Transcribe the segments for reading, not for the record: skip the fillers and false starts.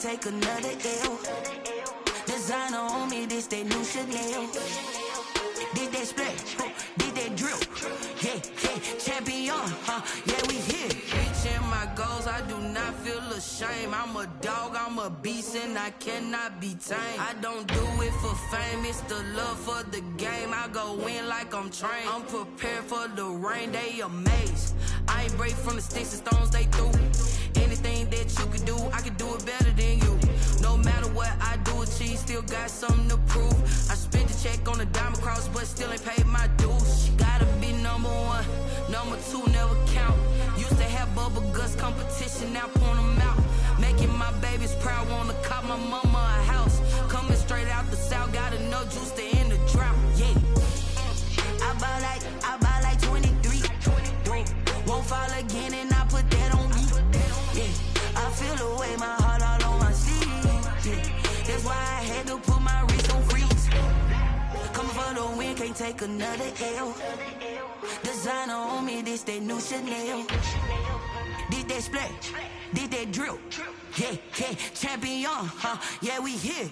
take another L. Designer on me, this that new Chanel. Did that splash, did that drill. Yeah, champion, yeah, we here. Reaching my goals, I do not feel ashamed. I'm a dog, I'm a beast, and I cannot be tamed. I don't do it for fame, it's the love for the game. I go in like I'm trained. I'm prepared for the rain, they amazed. I ain't break from the sticks and stones they threw. Anything that you can do, I can do it better than you. No matter what I do, achieve, still got something to prove. I spent the check on the diamond cross, but still ain't paid my dues. She gotta be number one, number two never count. Used to have bubble guts competition, now point them out. Making my babies proud, wanna cop my mama a house. Coming straight out the south, got enough juice to end the drought. Yeah, I buy like 23. Won't fall again, and I put that on me. Yeah, I feel the way, my heart all on my sleeve. Yeah, that's why I had to put my wrist on freeze. Coming for the win, can't take another L. Designer on me, this that new Chanel. Did that splash, did that drill. Yeah, champion, yeah, we here.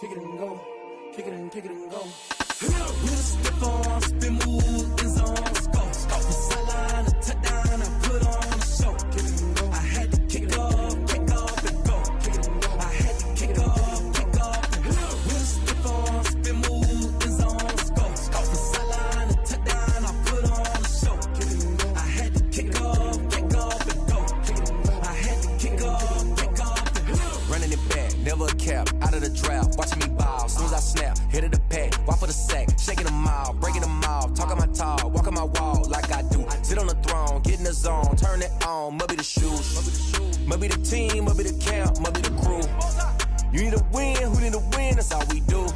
Kick it and go, kick it and go. With a stiff on, spin move, in zone, go. The sideline, a touchdown, I put on the show. Kick it and go. I had to kick off and go. Kick it and go. I had to kick off and go. With a stiff on, spin move, in zone, go. The sideline, a touchdown, I put on the show. Kick it and go. I had to kick off and go. Kick it and go. I had to kick off and go. Running it back, never a cap, out of the draft. Watching me ball, soon as I snap, hit of the pack, walk for the sack, shaking them all, breaking them off, talking my talk, walking my wall like I do. Sit on the throne, get in the zone, turn it on, must be the shoes, must be the team, must be the camp, must be the crew. You need a win, who need a win, that's all we do.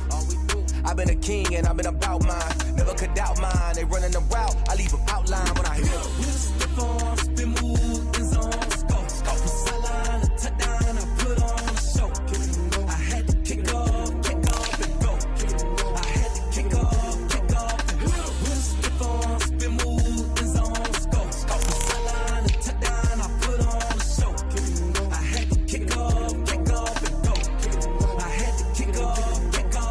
I've been a king and I've been about mine, never could doubt mine, they running the route, I leave them outline when I hit them. With a stiff on, spin move, in zone, go. The sideline, a touchdown, I put on the show. I had to kick off and go. I had to kick off and go. With a stiff on, spin move, in zone, go. The sideline, a touchdown, I put on the show. I had to kick off and go. I had to kick off and go.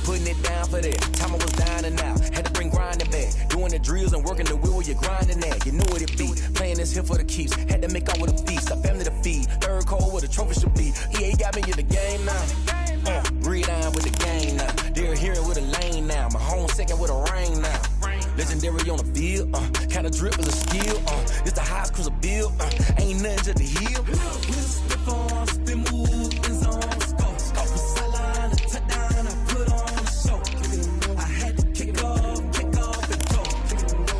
Putting it down for that, time I was down and out, had to bring grinding back, doing the drills and working the wheel where you're grinding at, you know what it be, playing this here for the keeps, had to make out with a feast, a family to feed, third cold where the trophy should be, EA got me in the game now, Gridiron with the game now, they're hearing with a lane now, my home second with a rain now, legendary on the field, kinda drip is a skill, it's the highest cruiser bill, ain't nothing to the heel. With a stiff on, spin move, in zone, go. The sideline, a touchdown, I put on the show. I had to kick off and go.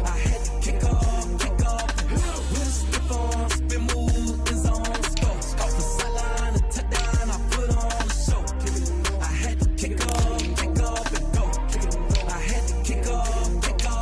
I had to kick off and go. With a stiff on, spin move, in zone, go. The sideline, a touchdown, I put on the show. I had to kick off and go. I had to kick off and go.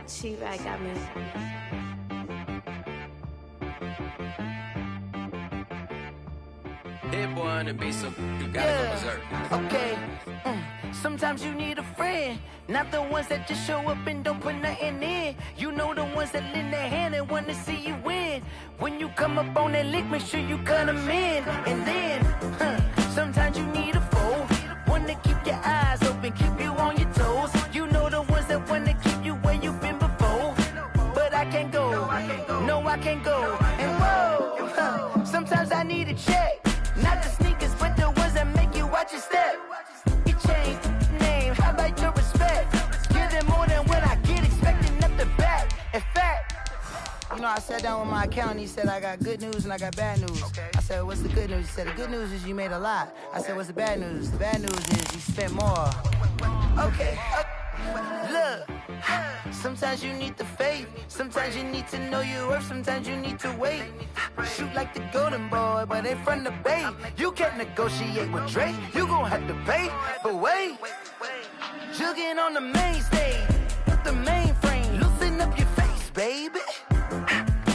T-Rag got me. Hit boy on the beat, so you gotta go berserk. Okay. Sometimes you need a friend, not the ones that just show up and don't put nothing in. You know the ones that lend their hand and want to see you win. When you come up on that lick, make sure you cut them in. And then, sometimes you need a foe, one to keep your eyes open, keep you on your toes. You know the ones that want to keep you where you've been before. But I can't go, no I can't go. And whoa, sometimes I need a check, not the sneakers, but the ones that make you watch your step. You change name, how about your respect? Give them more than what I get, expecting up the back. In fact, know, I sat down with my accountant. He said, I got good news and I got bad news. Okay. I said, what's the good news? He said, the good news is you made a lot. I said, what's the bad news? The bad news is you spent more. Okay. Look, sometimes you need the faith. Sometimes you need to know your worth. Sometimes you need to wait. Shoot like the golden boy, but in front of the bay. You can't negotiate with Drake. You gon' have to pay. But wait, jugging on the main stage. The mainframe, loosen up your face, baby.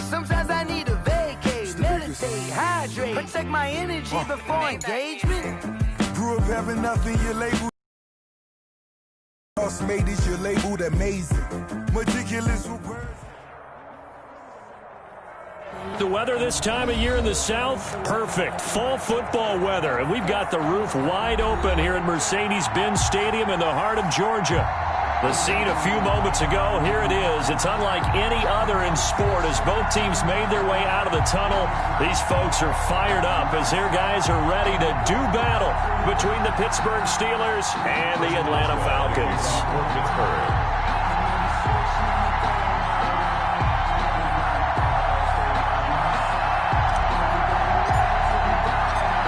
Sometimes I need a vacate, meditate, hydrate, protect my energy before engagement. Grew up having nothing, your label. Made it your labeled amazing. Meticulous with words. The weather this time of year in the South, perfect. Fall football weather. And we've got the roof wide open here at Mercedes-Benz Stadium in the heart of Georgia. The scene a few moments ago, here it is. It's unlike any other in sport as both teams made their way out of the tunnel. These folks are fired up as their guys are ready to do battle between the Pittsburgh Steelers and the Atlanta Falcons.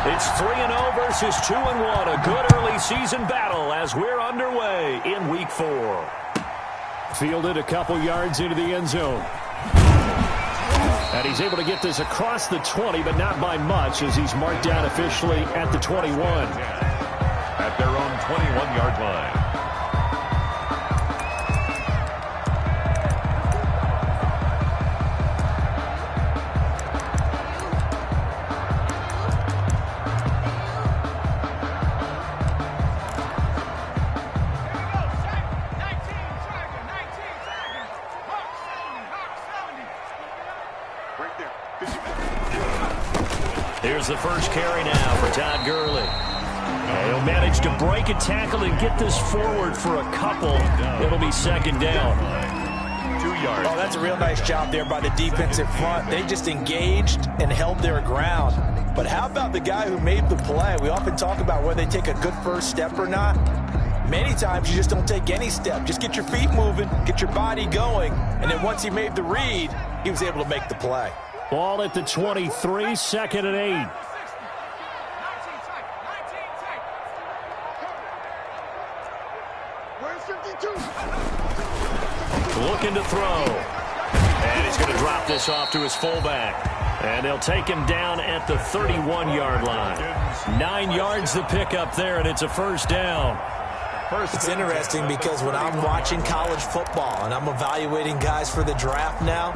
It's 3-0 versus 2-1. A good early season battle as we're underway in Week 4. Fielded a couple yards into the end zone. And he's able to get this across the 20, but not by much as he's marked down officially at the 21. At their own 21-yard line. Here's the first carry now for Todd Gurley. He'll manage to break a tackle and get this forward for a couple. It'll be second down. 2 yards. Oh, that's a real nice job there by the defensive front. They just engaged and held their ground. But how about the guy who made the play? We often talk about whether they take a good first step or not. Many times you just don't take any step. Just get your feet moving, get your body going, and then once he made the read, he was able to make the play. Ball at the 23, second and 8. Looking to throw. And he's going to drop this off to his fullback. And they'll take him down at the 31-yard line. 9 yards to pick up there, and it's a first down. It's interesting because when I'm watching college football and I'm evaluating guys for the draft now,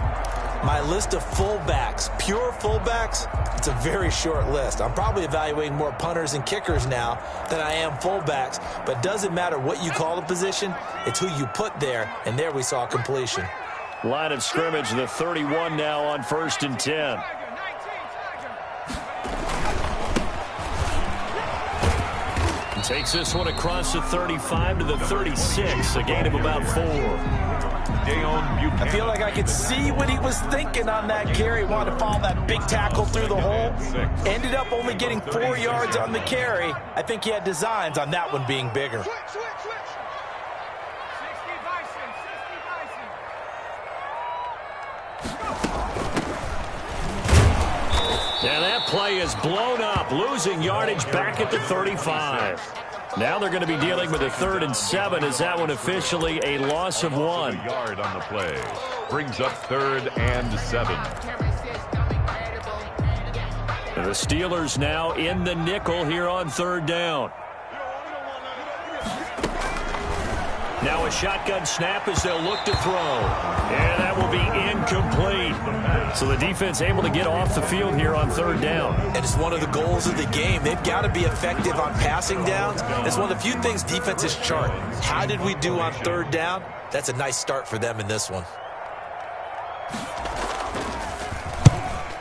my list of fullbacks, pure fullbacks, it's a very short list. I'm probably evaluating more punters and kickers now than I am fullbacks, but it doesn't matter what you call the position, it's who you put there, and there we saw completion. Line of scrimmage, the 31 now on 1st and 10. Takes this one across the 35 to the 36, a gain of about 4. I feel like I could see what he was thinking on that carry. Wanted to follow that big tackle through the hole. Ended up only getting 4 yards on the carry. I think he had designs on that one being bigger. And that play is blown up, losing yardage back at the 35. Now they're going to be dealing with a 3rd and 7 as that one officially a loss of 1. Yard on the play. Brings up 3rd and 7. The Steelers now in the nickel here on 3rd down. Now a shotgun snap as they'll look to throw. And that will be incomplete. So the defense able to get off the field here on 3rd down. And it's one of the goals of the game. They've got to be effective on passing downs. It's one of the few things defenses chart. How did we do on 3rd down? That's a nice start for them in this one.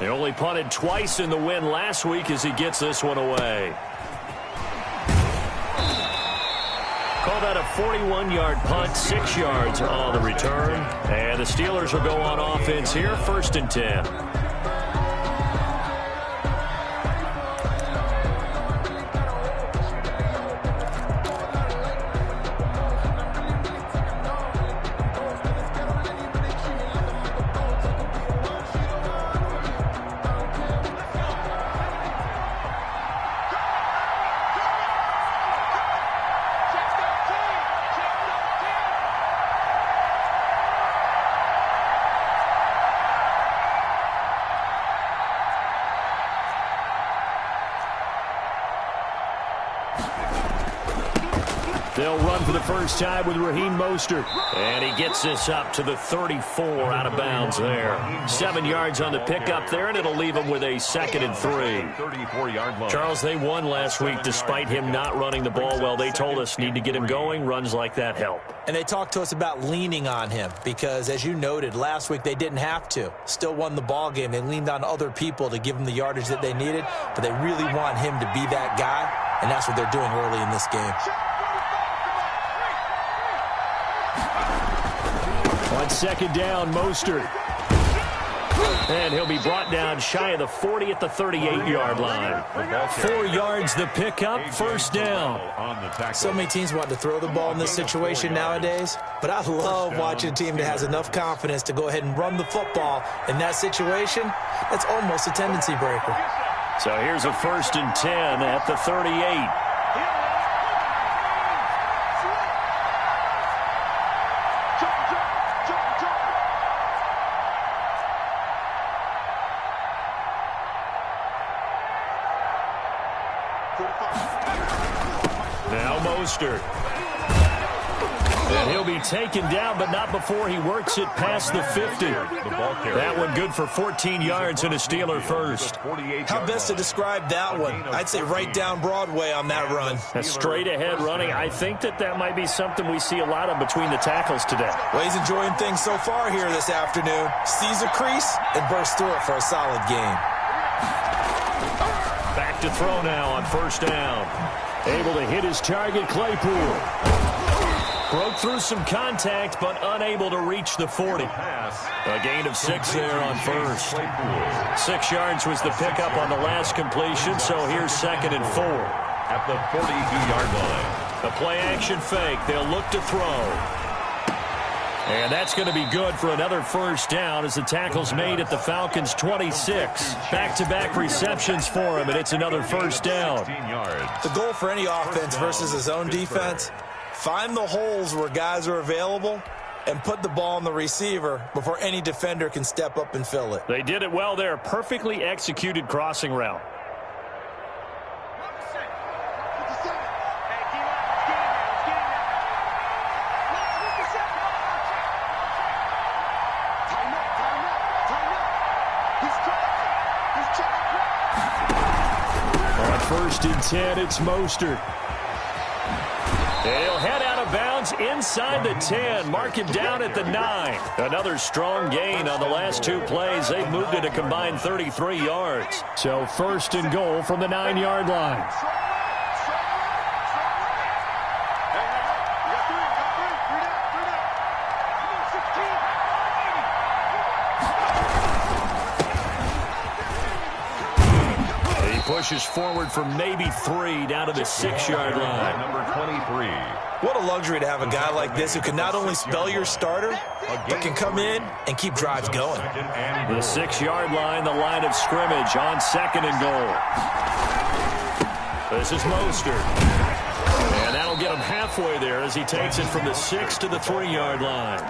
They only punted twice in the win last week as he gets this one away. Call that a 41-yard punt, 6 yards on the return. And the Steelers will go on offense here, 1st and 10. They'll run for the first time with Raheem Mostert. And he gets this up to the 34 out of bounds there. 7 yards on the pickup there, and it'll leave him with a 2nd and 3. 34-yard line. Charles, they won last week despite him not running the ball well. They told us need to get him going. Runs like that help. And they talked to us about leaning on him because, as you noted, last week they didn't have to. Still won the ball game. They leaned on other people to give them the yardage that they needed, but they really want him to be that guy, and that's what they're doing early in this game. On 2nd down, Mostert. And he'll be brought down shy of the 40 at the 38-yard line. 4 yards the pickup, 1st down. So many teams want to throw the ball in this situation nowadays, but I love watching a team that has enough confidence to go ahead and run the football. In that situation, that's almost a tendency breaker. So here's a 1st and 10 at the 38. Now Mostert. And he'll be taken down, but not before he works it past the 50. That one good for 14 yards and a Steeler first. How best to describe that one? I'd say right down Broadway on that run. A straight ahead running. I think that might be something we see a lot of between the tackles today. Well, he's enjoying things so far here this afternoon. Sees a crease and bursts through it for a solid gain. Back to throw now on 1st down. Able to hit his target, Claypool. Broke through some contact, but unable to reach the 40. A gain of 6 there on 1st. 6 yards was the pickup on the last completion, so here's 2nd and 4. At the 42-yard line. The play-action fake. They'll look to throw. And that's going to be good for another 1st down as the tackle's made at the Falcons' 26. Back-to-back receptions for him, and it's another 1st down. The goal for any offense versus his own defense, find the holes where guys are available and put the ball on the receiver before any defender can step up and fill it. They did it well there. Perfectly executed crossing route. On 1st and 10, it's Mostert. And he'll head out of bounds inside the 10. Mark him down at the 9. Another strong gain on the last 2 plays. They've moved it a combined 33 yards. So 1st and goal from the 9-yard line. Pushes forward for maybe 3 down to the 6-yard line. Number 23. What a luxury to have a guy like this who can not only spell your starter, but can come in and keep drives going. The 6-yard line, the line of scrimmage on 2nd and goal. This is Mostert. And that'll get him halfway there as he takes it from the 6 to the 3-yard line.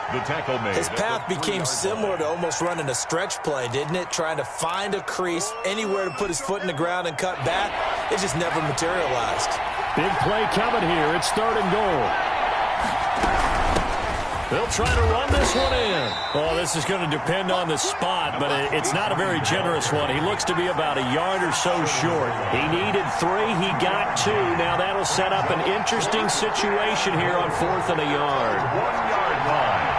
The tackle made. His path became similar to almost running a stretch play, didn't it? Trying to find a crease, anywhere to put his foot in the ground and cut back. It just never materialized. Big play coming here. It's 3rd and goal. They'll try to run this one in. Oh, this is going to depend on the spot, but it's not a very generous one. He looks to be about a yard or so short. He needed 3. He got 2. Now that'll set up an interesting situation here on 4th and a yard. 1-yard line.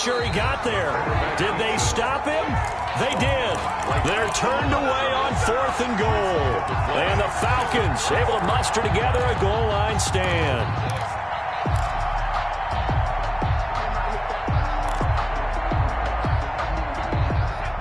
Sure he got there. Did they stop him? They did. They're turned away on 4th and goal. And the Falcons able to muster together a goal line stand.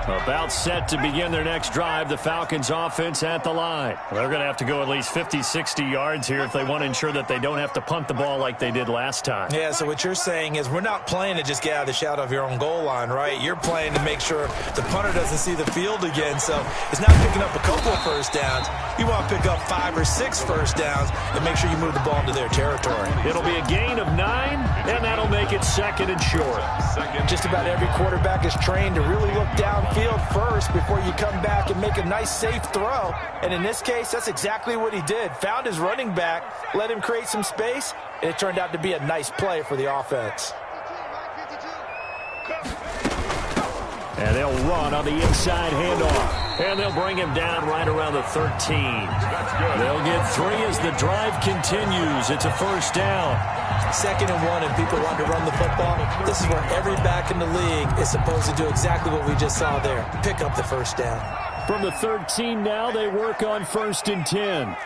A About set to begin their next drive, the Falcons offense at the line. They're going to have to go at least 50, 60 yards here if they want to ensure that they don't have to punt the ball like they did last time. Yeah, so what you're saying is we're not playing to just get out of the shadow of your own goal line, right? You're playing to make sure the punter doesn't see the field again. So it's not picking up a couple of first downs. You want to pick up 5 or 6 first downs and make sure you move the ball into their territory. It'll be a gain of 9, and that'll make it 2nd and short. Just about every quarterback is trained to really look downfield first before you come back and make a nice, safe throw. And in this case, that's exactly what he did. Found his running back, let him create some space, and it turned out to be a nice play for the offense. And they'll run on the inside handoff. And they'll bring him down right around the 13. They'll get 3 as the drive continues. It's a first down. 2nd and 1, and people want to run the football. This is where every back in the league is supposed to do exactly what we just saw there. Pick up the first down. From the 13 now, they work on 1st and 10.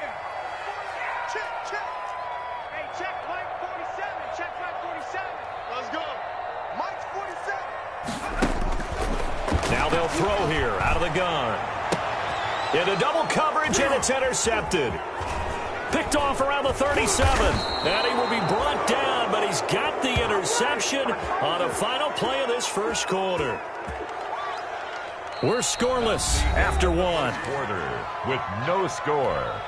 Now they'll throw here out of the gun. Into double coverage, and it's intercepted. Picked off around the 37. And he will be brought down, but he's got the interception on a final play of this first quarter. We're scoreless after 1. Quarter with no score.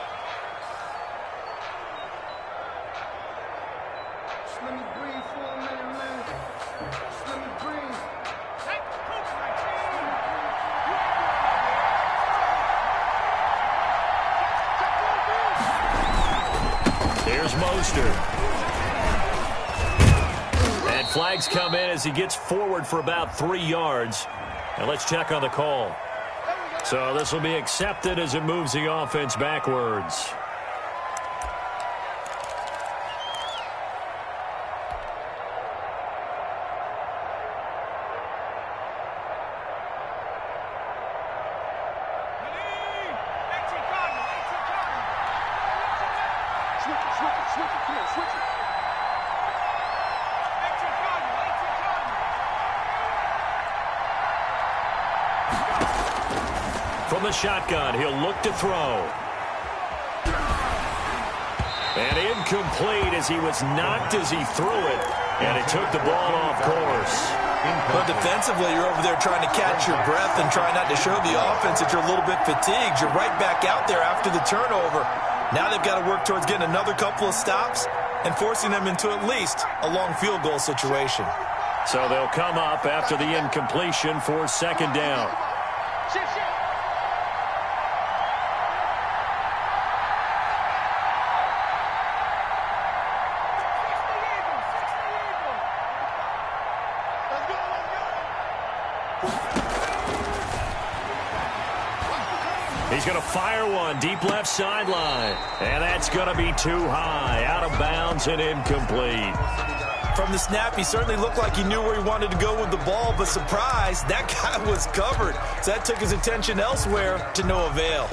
Here's Mostert. And flags come in as he gets forward for about 3 yards. And let's check on the call. So this will be accepted as it moves the offense backwards. From the shotgun, he'll look to throw. And incomplete as he was knocked as he threw it. And it took the ball off course. But defensively, you're over there trying to catch your breath and try not to show the offense that you're a little bit fatigued. You're right back out there after the turnover. Now they've got to work towards getting another couple of stops and forcing them into at least a long field goal situation. So they'll come up after the incompletion for 2nd down. He's going to fire one deep left sideline. And that's going to be too high. Out of bounds and incomplete. From the snap, he certainly looked like he knew where he wanted to go with the ball, but surprise, that guy was covered. So that took his attention elsewhere to no avail.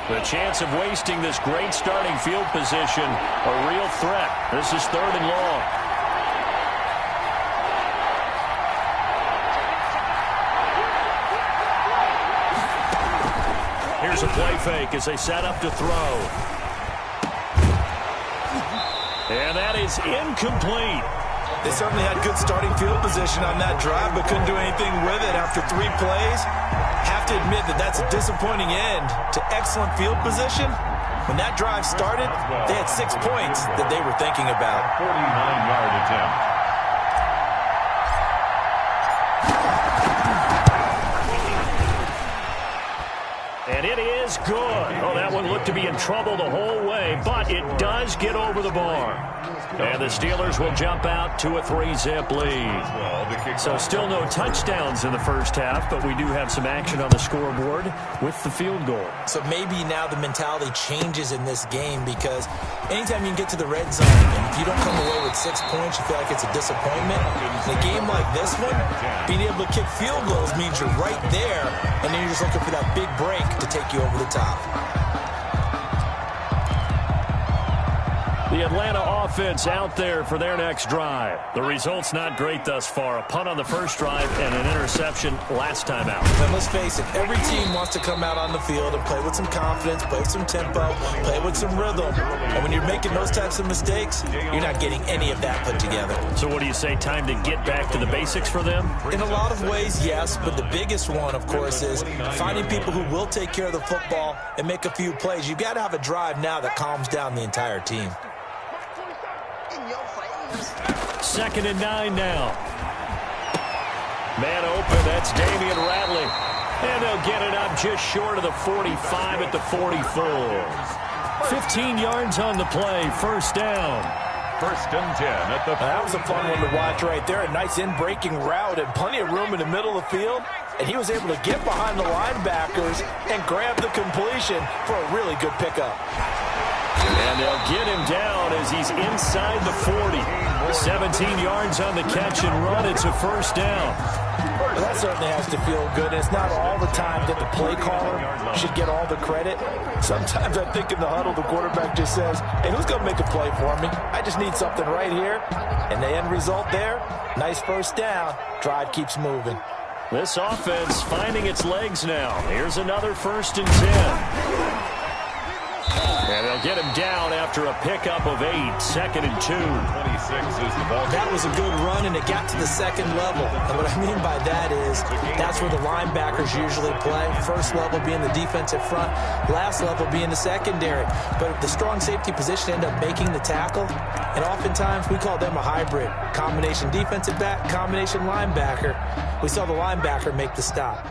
The chance of wasting this great starting field position, a real threat. This is 3rd and long. Here's a play fake as they set up to throw. And that is incomplete. They certainly had good starting field position on that drive, but couldn't do anything with it after 3 plays. Have to admit that that's a disappointing end to excellent field position. When that drive started, they had 6 points that they were thinking about. 49-yard attempt. And it is good. Oh, that one looked to be in trouble the whole way, but it does get over the bar. And the Steelers will jump out to a 3-zip lead. So still no touchdowns in the first half, but we do have some action on the scoreboard with the field goal. So maybe now the mentality changes in this game, because anytime you can get to the red zone, and if you don't come away with 6 points, you feel like it's a disappointment. In a game like this one, being able to kick field goals means you're right there, and then you're just looking for that big break to take you over the top. The Atlanta offense out there for their next drive. The result's not great thus far. A punt on the first drive and an interception last time out. And let's face it, every team wants to come out on the field and play with some confidence, play with some tempo, play with some rhythm. And when you're making those types of mistakes, you're not getting any of that put together. So what do you say, time to get back to the basics for them? In a lot of ways, yes, but the biggest one, of course, is finding people who will take care of the football and make a few plays. You've got to have a drive now that calms down the entire team. 2nd and 9 now. Man open, that's Damian Ratley. And they'll get it up just short of the 45 at the 44. 15 yards on the play, first down. 1st and 10 at the... That was a fun one to watch right there. A nice in-breaking route and plenty of room in the middle of the field. And he was able to get behind the linebackers and grab the completion for a really good pickup. And they'll get him down as he's inside the 40. 17 yards on the catch and run. It's a first down. Well, that certainly has to feel good. It's not all the time that the play caller should get all the credit. Sometimes I think in the huddle, the quarterback just says, hey, who's going to make a play for me? I just need something right here. And the end result there, nice first down. Drive keeps moving. This offense finding its legs now. Here's another 1st and 10. And they'll get him down after a pickup of 8. 2nd and 2. 26 is the ball. That was a good run, and it got to the second level. And what I mean by that is that's where the linebackers usually play. First level being the defensive front, last level being the secondary. But the strong safety position ended up making the tackle, and oftentimes we call them a hybrid. Combination defensive back, combination linebacker. We saw the linebacker make the stop.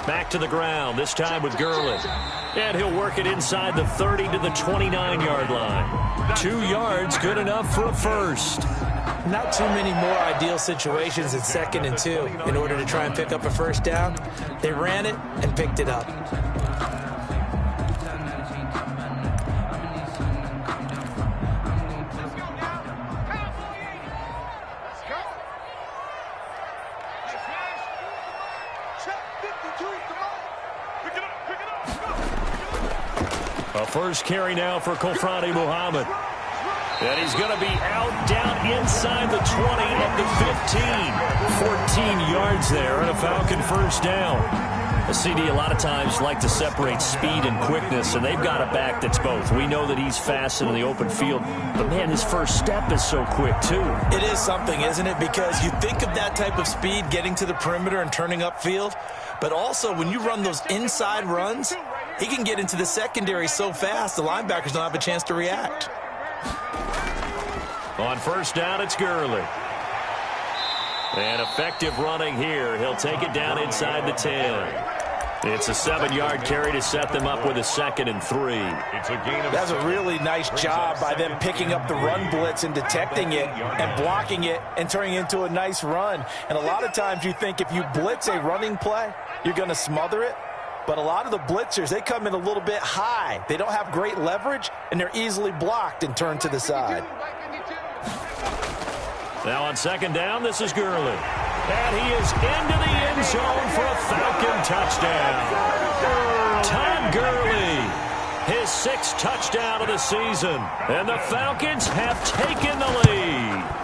Back to the ground, this time with Gurley. And he'll work it inside the 30 to the 29-yard line. 2 yards, good enough for a first. Not too many more ideal situations in 2nd and 2 in order to try and pick up a first down. They ran it and picked it up. A first carry now for Kofrani Muhammad. And he's going to be out down inside the 20 at the 15. 14 yards there and a Falcon first down. The CD a lot of times like to separate speed and quickness, and they've got a back that's both. We know that he's fast in the open field, but man, his first step is so quick too. It is something, isn't it? Because you think of that type of speed getting to the perimeter and turning upfield, but also when you run those inside runs, he can get into the secondary so fast the linebackers don't have a chance to react. On first down, it's Gurley. And effective running here. He'll take it down inside the 10. It's a 7-yard carry to set them up with a 2nd and 3. It's a gain of... That's a really nice job by them picking up the run blitz and detecting it and blocking it and turning it into a nice run. And a lot of times you think if you blitz a running play, you're going to smother it. But a lot of the blitzers, they come in a little bit high. They don't have great leverage, and they're easily blocked and turned to the side. Now on 2nd down, this is Gurley. And he is into the end zone for a Falcon touchdown. Todd Gurley, his 6th touchdown of the season. And the Falcons have taken the lead.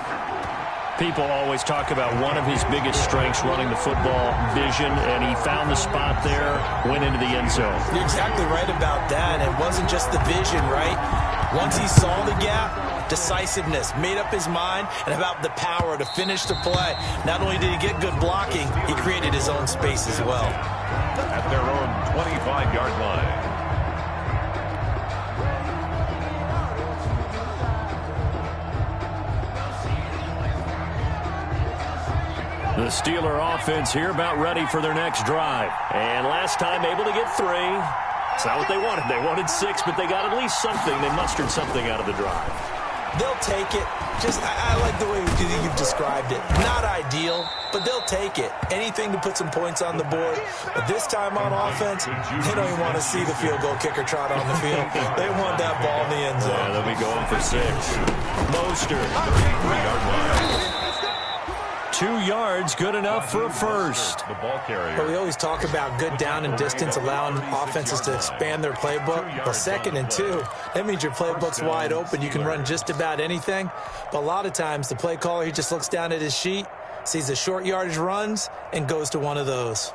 People always talk about one of his biggest strengths running the football, vision, and he found the spot there, went into the end zone. You're exactly right about that. It wasn't just the vision, right? Once he saw the gap, decisiveness, made up his mind, and about the power to finish the play. Not only did he get good blocking, he created his own space as well. At their own 25-yard line. The Steeler offense here about ready for their next drive. And last time able to get 3. It's not what they wanted. They wanted 6, but they got at least something. They mustered something out of the drive. They'll take it. I like the way you've described it. Not ideal, but they'll take it. Anything to put some points on the board. But this time on offense, they don't even want to see the field goal kicker trot on the field. They want that ball in the end zone. Yeah, they'll be going for 6. Mostert. 33-yard line. 2 yards, good enough for a first. The ball carrier. Well, we always talk about good down and distance, allowing offenses to expand their playbook. Well, 2nd and 2, that means your playbook's wide open. You can run just about anything. But a lot of times, the play caller, he just looks down at his sheet, sees the short yardage runs, and goes to one of those.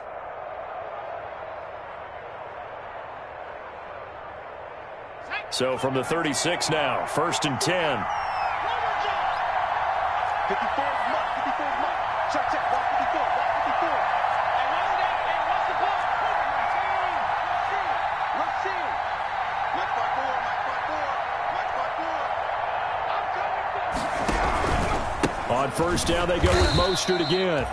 So from the 36 now, 1st and 10. 54 mark. Check, walk 54. And what's the ball? Let's see. Match by 4. On 1st down, they go with Mostert again.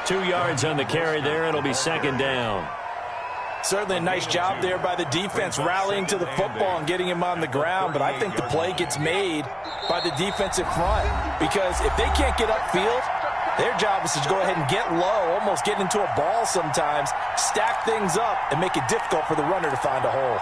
2 yards on the carry there. It'll be 2nd down. Certainly a nice job there by the defense rallying to the football and getting him on the ground, but I think the play gets made by the defensive front because if they can't get upfield, their job is to go ahead and get low, almost get into a ball sometimes, stack things up, and make it difficult for the runner to find a hole.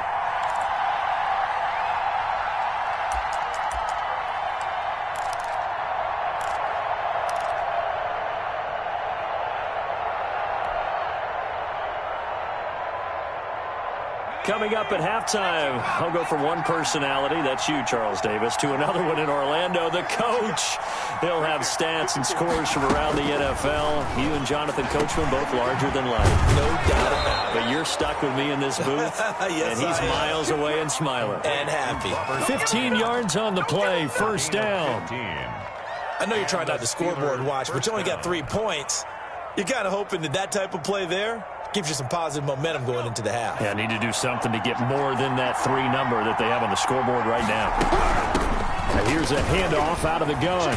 Coming up at halftime, I'll go from one personality, that's you, Charles Davis, to another one in Orlando, the coach. He'll have stats and scores from around the NFL. You and Jonathan Coachman, both larger than life. No doubt about it. But you're stuck with me in this booth, yes, and he's miles away and smiling. And happy. 15 yards on the play, 1st down. I know you're trying not to scoreboard watch, but you only got 3 points. You're kind of hoping that type of play there gives you some positive momentum going into the half. Yeah, need to do something to get more than that 3 number that they have on the scoreboard right now. And here's a handoff out of the gun.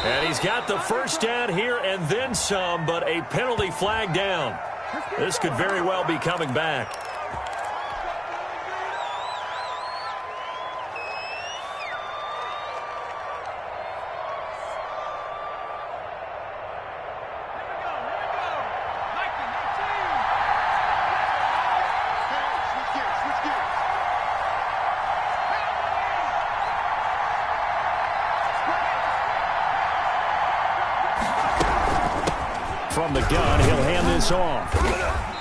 And he's got the 1st down here and then some, but a penalty flag down. This could very well be coming back. From the gun, he'll hand this off.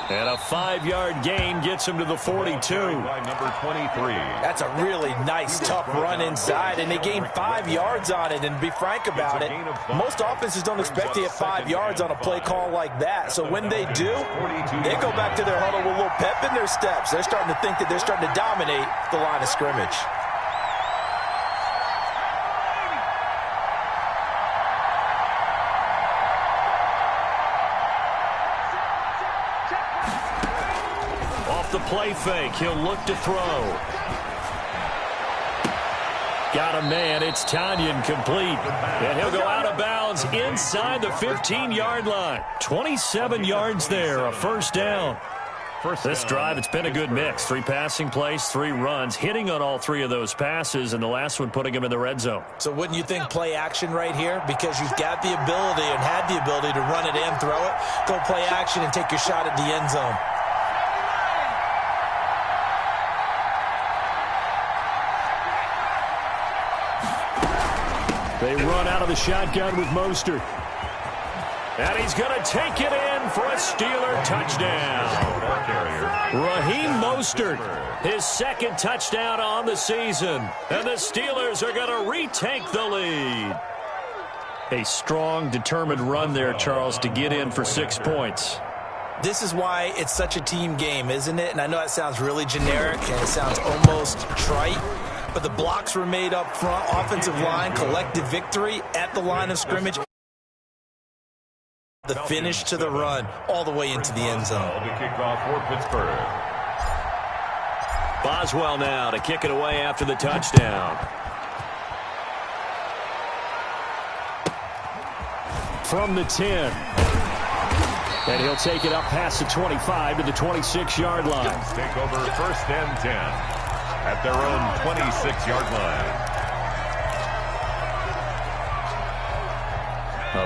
And a 5-yard gain gets him to the 42. Number 23. That's a really nice, tough run inside, and they gained 5 yards on it. And to be frank about it, most offenses don't expect to get 5 yards on a play call like that. So when they do, they go back to their huddle with a little pep in their steps. They're starting to think that they're starting to dominate the line of scrimmage. The play fake. He'll look to throw. Got a man. It's Tanyan complete. And he'll go out of bounds inside the 15-yard line. 27 yards there. A 1st down. This drive, it's been a good mix. 3 passing plays, 3 runs, hitting on all 3 of those passes, and the last one putting him in the red zone. So wouldn't you think play action right here? Because you've got the ability and had the ability to run it and throw it. Go play action and take your shot at the end zone. They run out of the shotgun with Mostert. And he's going to take it in for a Steeler touchdown. Raheem Mostert, his 2nd touchdown on the season. And the Steelers are going to retake the lead. A strong, determined run there, Charles, to get in for 6 points. This is why it's such a team game, isn't it? And I know that sounds really generic and it sounds almost trite. But the blocks were made up front, offensive line, collective victory at the line of scrimmage. The finish to the run all the way into the end zone. The kickoff for Pittsburgh. Boswell now to kick it away after the touchdown. From the 10. And he'll take it up past the 25 to the 26-yard line. Take over 1st and 10. At their own 26-yard line.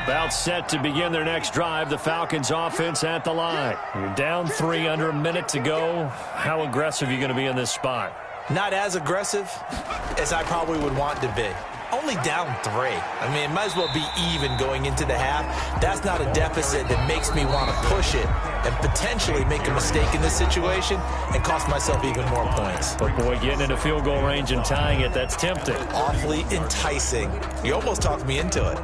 About set to begin their next drive, the Falcons offense at the line. You're down 3 under a minute to go. How aggressive are you going to be in this spot? Not as aggressive as I probably would want to be. Only down 3. I mean, it might as well be even going into the half. That's not a deficit that makes me want to push it and potentially make a mistake in this situation and cost myself even more points. But, boy, getting into field goal range and tying it, that's tempting. Awfully enticing. You almost talked me into it.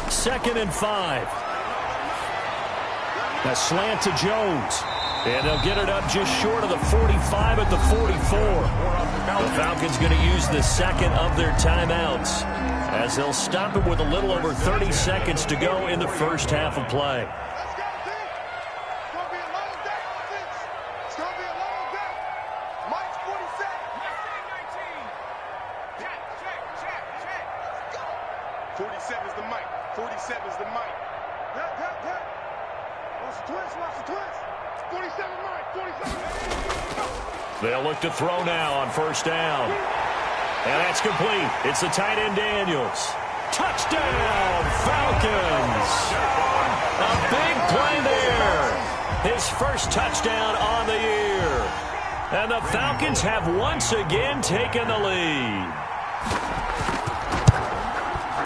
Second and 5. A slant to Jones. And they'll get it up just short of the 45 at the 44. The Falcons going to use the second of their timeouts as they'll stop it with a little over 30 seconds to go in the first half of play. They'll look to throw now on first down. And that's complete. It's the tight end Daniels. Touchdown, Falcons. A big play there. His first touchdown on the year. And the Falcons have once again taken the lead.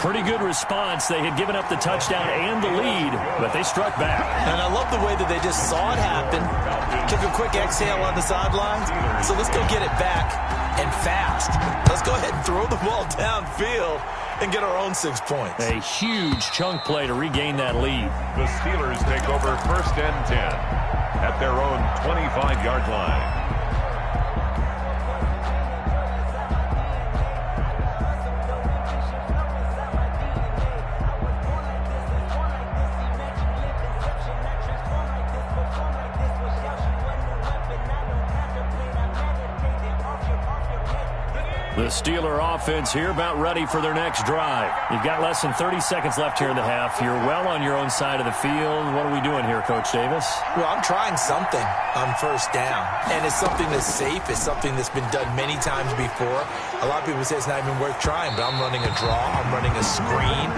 Pretty good response. They had given up the touchdown and the lead, but they struck back. And I love the way that they just saw it happen, took a quick exhale on the sidelines. So let's go get it back and fast. Let's go ahead and throw the ball downfield and get our own 6 points. A huge chunk play to regain that lead. The Steelers take over first and 10 at their own 25-yard line. The Steeler offense here about ready for their next drive. You've got less than 30 seconds left here in the half. You're well on your own side of the field. What are we doing here, Coach Davis? Well, I'm trying something on first down. And it's something that's safe. It's something that's been done many times before. A lot of people say it's not even worth trying, but I'm running a draw. I'm running a screen.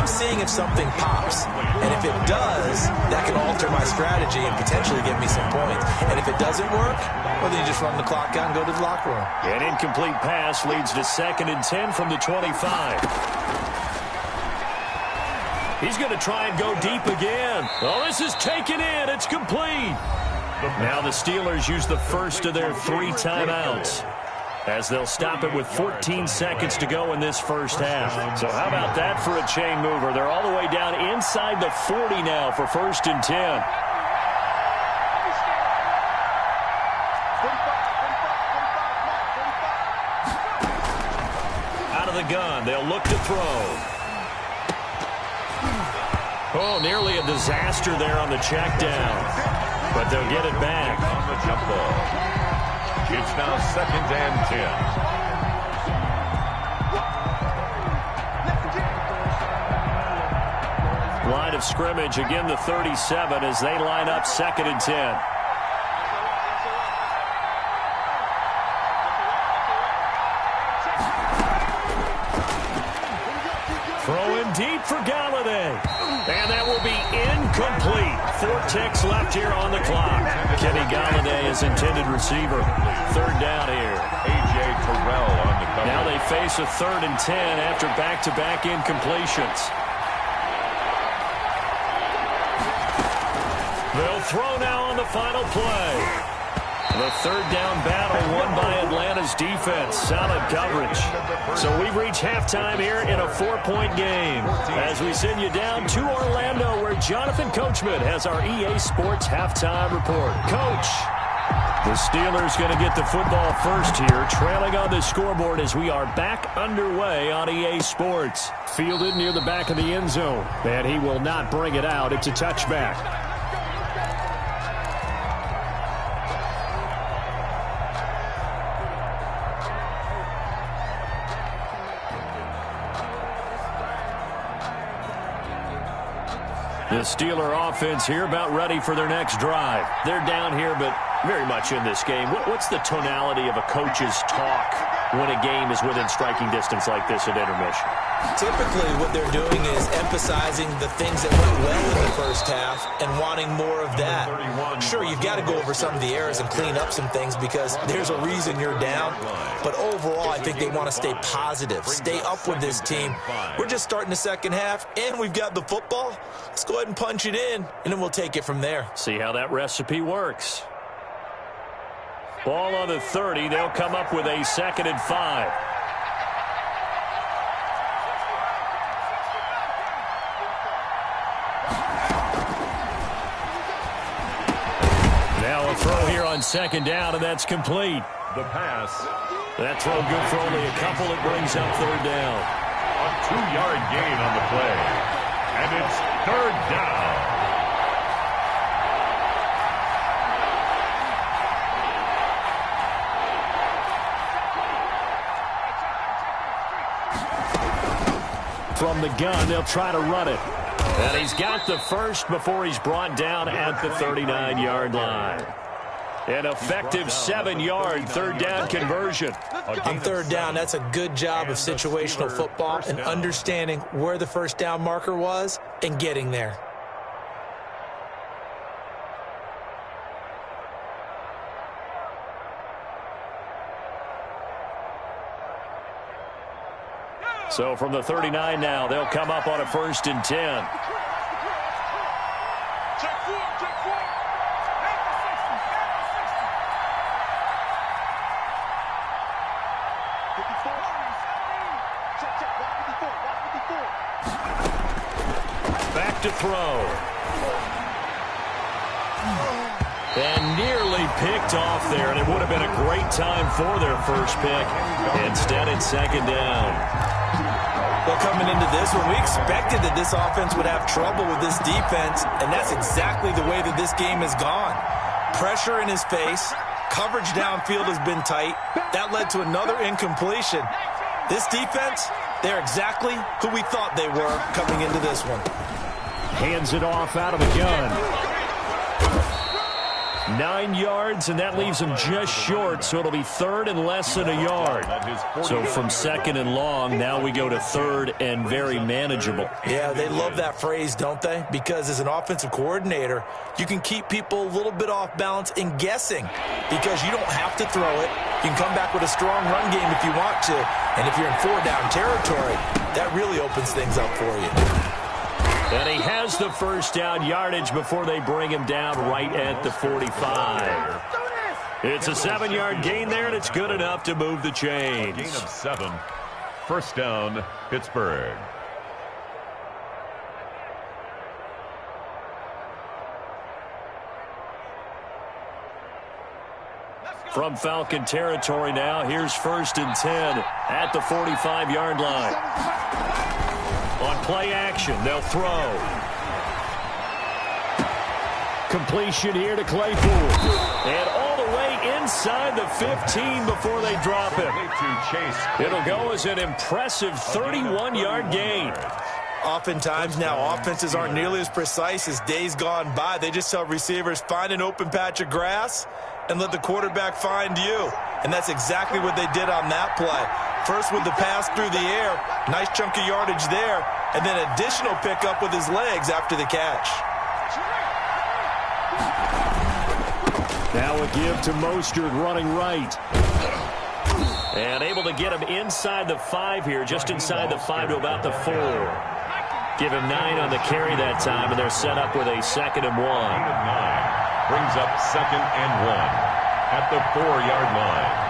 I'm seeing if something pops. And if it does, that can alter my strategy and potentially get me some points. And if it doesn't work, well, then you just run the clock out and go to the locker room. An incomplete pass leads to second and 10 from the 25. He's going to try and go deep again. Oh, this is taken in. It's complete. Now the Steelers use the first of their 3 timeouts as they'll stop it with 14 seconds to go in this first half. So how about that for a chain mover? They're all the way down inside the 40 now for first and 10. Out of the gun, they'll look to throw. Oh, nearly a disaster there on the check down. But they'll get it back. On the jump ball. It's now second and 10. Line of scrimmage, again the 37 as they line up second and 10. Throwing deep for Galladay. And that will be incomplete. 4 ticks left here on the clock. Kenny Galladay is intended receiver. Third down here. A.J. Terrell on the cover. Now they face a 3rd and 10 after back-to-back incompletions. They'll throw now on the final play. The 3rd down battle won by Atlanta's defense. Solid coverage. So we've reached halftime here in a 4-point game as we send you down to Orlando where Jonathan Coachman has our EA Sports halftime report. Coach, the Steelers going to get the football first here, trailing on the scoreboard as we are back underway on EA Sports. Fielded near the back of the end zone, and he will not bring it out. It's a touchback. The Steeler offense here about ready for their next drive. They're down here, but very much in this game. What's the tonality of a coach's talk when a game is within striking distance like this at intermission? Typically, what they're doing is emphasizing the things that went well in the first half and wanting more of that. Sure, you've got to go over some of the errors and clean up some things because there's a reason you're down. But overall, I think they want to stay positive, stay up with this team. We're just starting the second half, and we've got the football. Let's go ahead and punch it in, and then we'll take it from there. See how that recipe works. Ball on the 30. They'll come up with a 2nd and 5. Now a throw here on 2nd down, and that's complete. The pass. That throw good for only a couple. It brings up 3rd down. A 2-yard gain on the play. And it's 3rd down. From the gun, they'll try to run it. And he's got the first before he's brought down at the 39-yard line. An effective 7-yard 3rd down conversion. On 3rd down, that's a good job of situational football and understanding where the 1st down marker was and getting there. So from the 39 now, they'll come up on a 1st and 10. Back to throw. And nearly picked off there, and it would have been a great time for their first pick. Instead, it's 2nd down. Well, coming into this one, we expected that this offense would have trouble with this defense, and that's exactly the way that this game has gone. Pressure in his face, coverage downfield has been tight. That led to another incompletion. This defense, they're exactly who we thought they were coming into this one. Hands it off out of the gun. 9 yards, and that leaves him just short, so it'll be 3rd and less than a yard. So from 2nd and long, now we go to 3rd and very manageable. Yeah, they love that phrase, don't they? Because as an offensive coordinator, you can keep people a little bit off balance and guessing because you don't have to throw it. You can come back with a strong run game if you want to, and if you're in 4-down territory, that really opens things up for you. And he has the 1st down yardage before they bring him down right at the 45. It's a 7-yard gain there, and it's good enough to move the chains. Gain of 7. 1st down, Pittsburgh. From Falcon territory now, here's 1st and 10 at the 45-yard line. On play action, they'll throw. Completion here to Claypool. And all the way inside the 15 before they drop him. It'll go as an impressive 31-yard gain. Oftentimes now, offenses aren't nearly as precise as days gone by. They just tell receivers, find an open patch of grass and let the quarterback find you. And that's exactly what they did on that play. First with the pass through the air, nice chunk of yardage there, and then additional pickup with his legs after the catch. Now a give to Mostert running right. And able to get him inside the 5 here, just inside the 5 to about the 4. Give him 9 on the carry that time, and they're set up with a 2nd and 1. Brings up 2nd and 1 at the 4-yard line.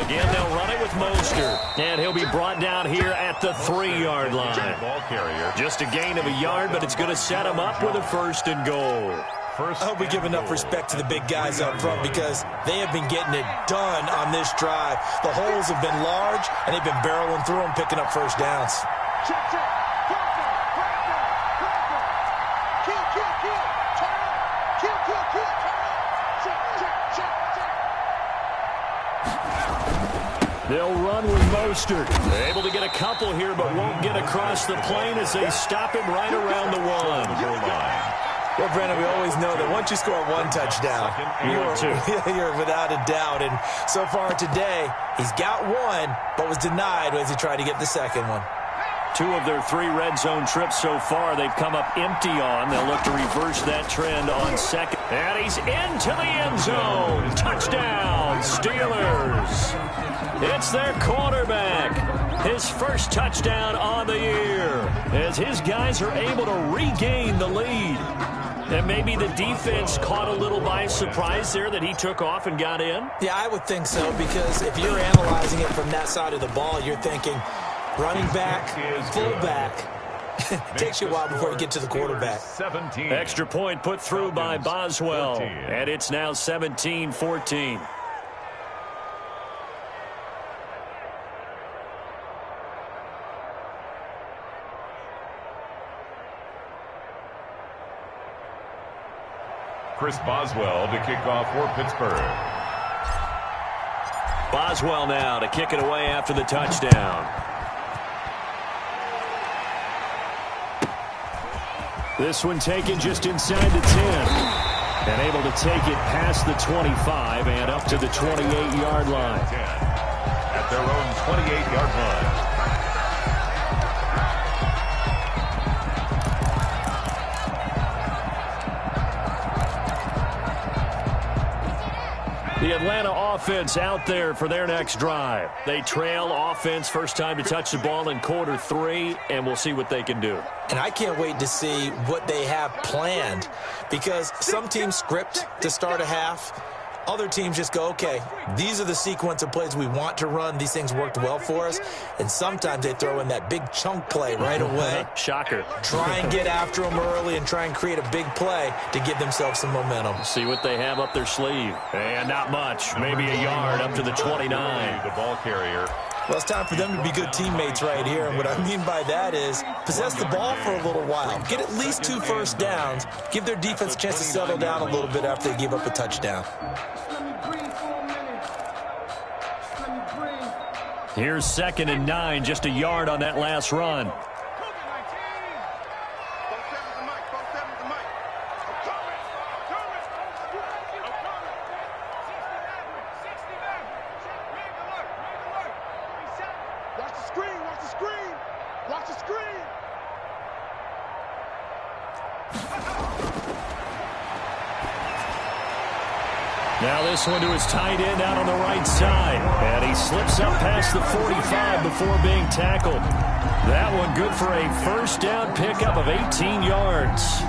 Again, they'll run it with Mostert. And he'll be brought down here at the 3-yard line. Ball carrier. Just a gain of a yard, but it's going to set him up with a 1st and goal. I hope we give enough respect to the big guys up front because they have been getting it done on this drive. The holes have been large, and they've been barreling through them, picking up 1st downs. They'll run with Mostert. They're able to get a couple here, but won't get across the plane as they stop him right around the one. Well, Brennan, we always know that once you score one touchdown, you're without a doubt. And so far today, he's got one, but was denied as he tried to get the second one. 2 of their 3 red zone trips so far they've come up empty on. They'll look to reverse that trend on second. And he's into the end zone. Touchdown, Steelers. It's their quarterback. His first touchdown on the year as his guys are able to regain the lead. And maybe the defense caught a little by surprise there that he took off and got in? Yeah, I would think so, because if you're analyzing it from that side of the ball, you're thinking running back, fullback. Takes you a while before you get to the quarterback. Extra point put through by Boswell. And it's now 17-14. Chris Boswell to kick off for Pittsburgh. Boswell now to kick it away after the touchdown. This one taken just inside the 10. And able to take it past the 25 and up to the 28-yard line. At their own 28-yard line. The Atlanta offense out there for their next drive. They trail offense first time to touch the ball in quarter 3, and we'll see what they can do. And I can't wait to see what they have planned, because some teams script to start a half. Other teams just go, okay, these are the sequence of plays we want to run. These things worked well for us. And sometimes they throw in that big chunk play right away. Shocker. Try and get after them early and try and create a big play to give themselves some momentum. See what they have up their sleeve. And not much. Maybe a yard up to the 29. The ball carrier. Well, it's time for them to be good teammates right here. And what I mean by that is possess the ball for a little while. Get at least 2 first downs. Give their defense a chance to settle down a little bit after they give up a touchdown. Here's 2nd and 9, just a yard on that last run. Now this one to his tight end out on the right side. And he slips up past the 45 before being tackled. That one good for a first down pickup of 18 yards.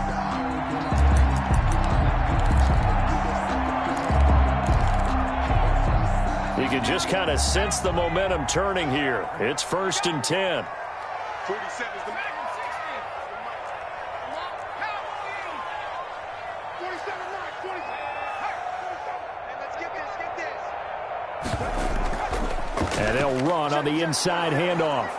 You can just kind of sense the momentum turning here. It's 1st and 10. 47 is the max. 47 right, 47. And let's get this. And they'll run on the inside handoff.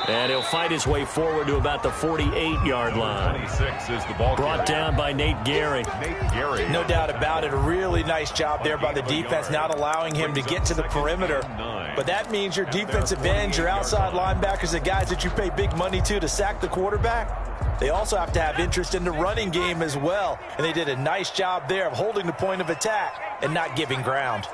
And he'll fight his way forward to about the 48-yard line. 26 is the ball brought down by Nate Gary. No doubt about it. A really nice job there by the defense, not allowing him to get to the perimeter. But that means your defensive ends, your outside linebackers, the guys that you pay big money to sack the quarterback, they also have to have interest in the running game as well. And they did a nice job there of holding the point of attack and not giving ground.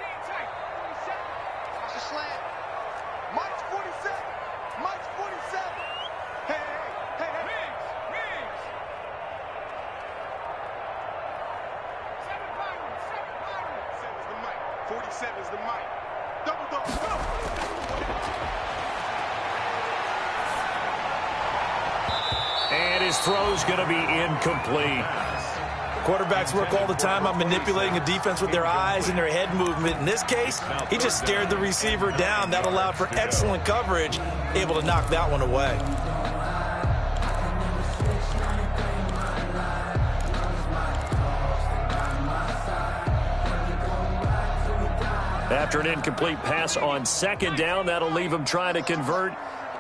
And his throw's going to be incomplete. Quarterbacks work all the time on manipulating a defense with their eyes and their head movement. In this case, he just stared the receiver down. That allowed for excellent coverage, able to knock that one away. After an incomplete pass on 2nd down, that'll leave him trying to convert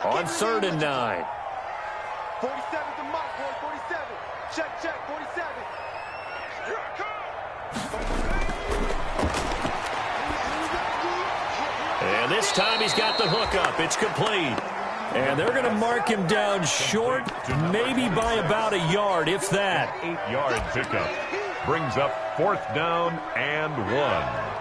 on 3rd and 9. 47 to Mike, boy, 47. Check, 47. Here I come. And This time he's got the hook up. It's complete. And they're going to mark him down short, maybe by about a yard, if that. 8-yard pickup. Brings up 4th down and 1.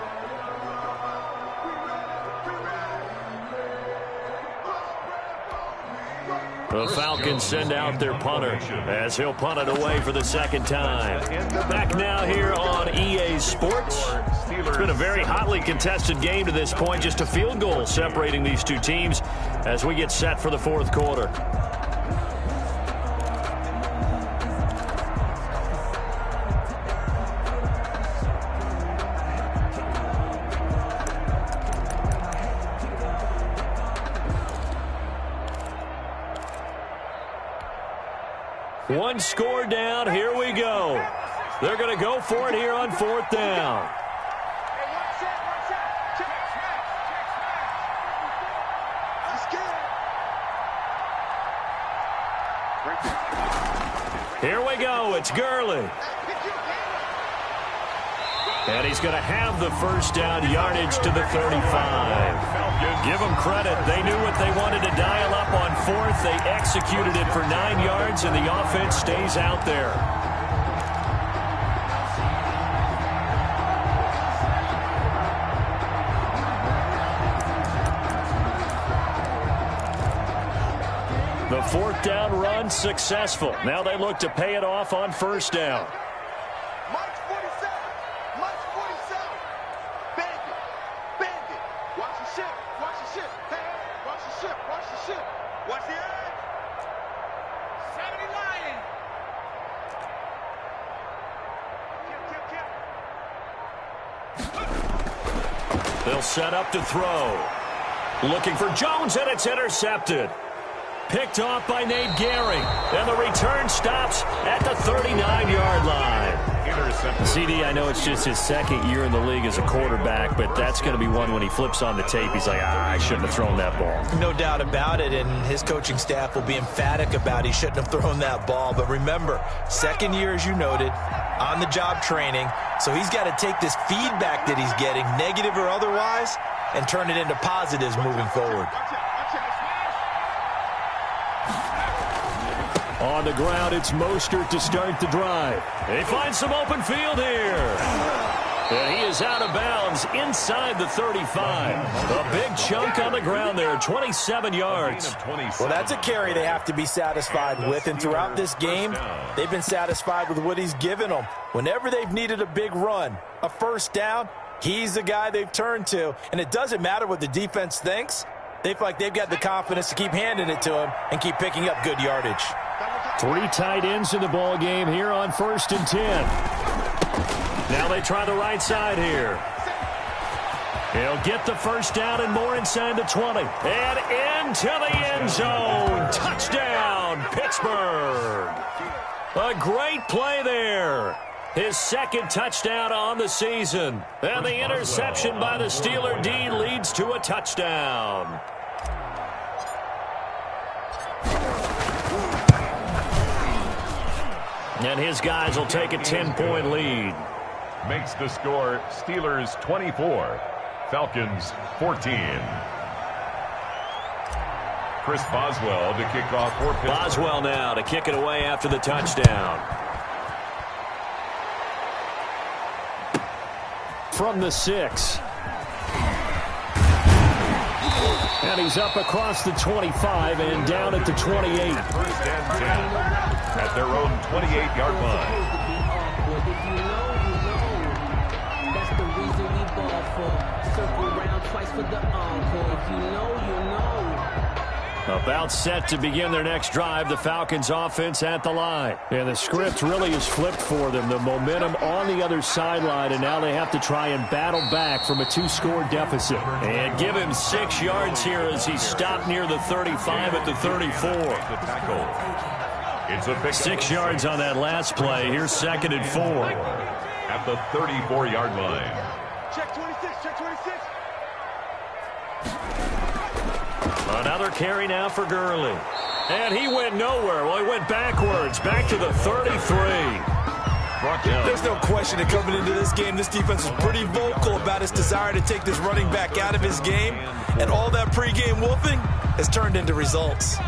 The Falcons send out their punter as he'll punt it away for the second time. Back now here on EA Sports. It's been a very hotly contested game to this point. Just a field goal separating these two teams as we get set for the fourth quarter. One score down. Here we go. They're going to go for it here on 4th down. Here we go. It's Gurley. And he's going to have the first down, yardage to the 35. Give them credit. They knew what they wanted to dial up on 4th. They executed it for 9 yards, and the offense stays out there. The 4th down run successful. Now they look to pay it off on 1st down. They'll set up to throw. Looking for Jones, and it's intercepted. Picked off by Nate Gehring. And the return stops at the 39-yard line. CD, I know it's just his second year in the league as a quarterback, but that's going to be one when he flips on the tape. He's like, I shouldn't have thrown that ball. No doubt about it, and his coaching staff will be emphatic about he shouldn't have thrown that ball. But remember, second year, as you noted, on-the-job training, so he's got to take this feedback that he's getting, negative or otherwise, and turn it into positives moving forward. On the ground, it's Mostert to start the drive. They find some open field here. And he is out of bounds inside the 35. A big chunk on the ground there, 27 yards. Well, that's a carry they have to be satisfied with. And throughout this game, they've been satisfied with what he's given them. Whenever they've needed a big run, a first down, he's the guy they've turned to. And it doesn't matter what the defense thinks. They feel like they've got the confidence to keep handing it to him and keep picking up good yardage. 3 tight ends in the ball game here on 1st and 10. Now they try the right side here. He'll get the first down and more inside the 20. And into the end zone. Touchdown, Pittsburgh. A great play there. His second touchdown on the season. And the interception by the Steeler D leads to a touchdown. And his guys will take a 10-point lead. Makes the score Steelers 24, Falcons 14. Chris Boswell to kick off for Pittsburgh. Boswell now to kick it away after the touchdown. From the 6. And he's up across the 25 and down at the 28. 1st and 10 at their own 28-yard line. That's the reason we ball for. Circle round twice for the encore. If you know, you know. About set to begin their next drive, the Falcons offense at the line. And the script really is flipped for them. The momentum on the other sideline, and now they have to try and battle back from a 2-score deficit. And give him 6 yards here as he stopped near the 35 at the 34. It's a 6 yards on that last play. Here's 2nd and 4. At the 34-yard line. Check 26, check 26. Another carry now for Gurley. And he went nowhere. Well, he went backwards, back to the 33. brought down. There's no question that coming into this game, this defense is pretty vocal about its desire to take this running back out of his game. And all that pregame wolfing has turned into results.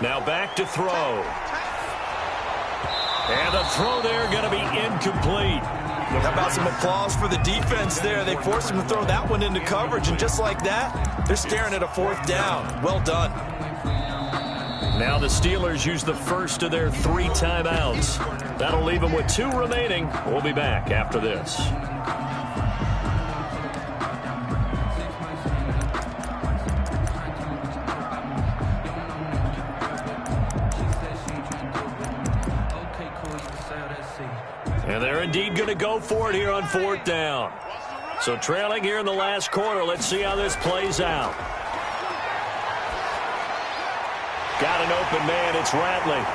Now back to throw. And the throw there going to be incomplete. How about some applause for the defense there? They forced him to throw that one into coverage, and just like that, they're staring at a 4th down. Well done. Now the Steelers use the first of their 3 timeouts. That'll leave them with 2 remaining. We'll be back after this. And they're indeed going to go for it here on 4th down. So trailing here in the last quarter. Let's see how this plays out. Got an open man. It's Ratley.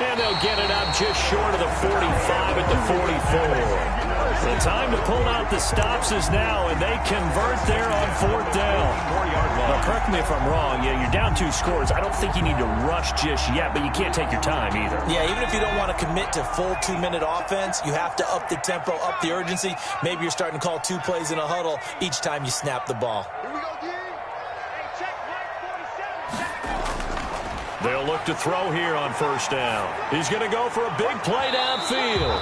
And they'll get it up just short of the 45 at the 44. The time to pull out the stops is now, and they convert there on 4th down. Now, correct me if I'm wrong. Yeah, you're down 2 scores. I don't think you need to rush just yet, but you can't take your time either. Yeah, even if you don't want to commit to full 2-minute offense, you have to up the tempo, up the urgency. Maybe you're starting to call 2 plays in a huddle each time you snap the ball. They'll look to throw here on 1st down. He's going to go for a big play downfield.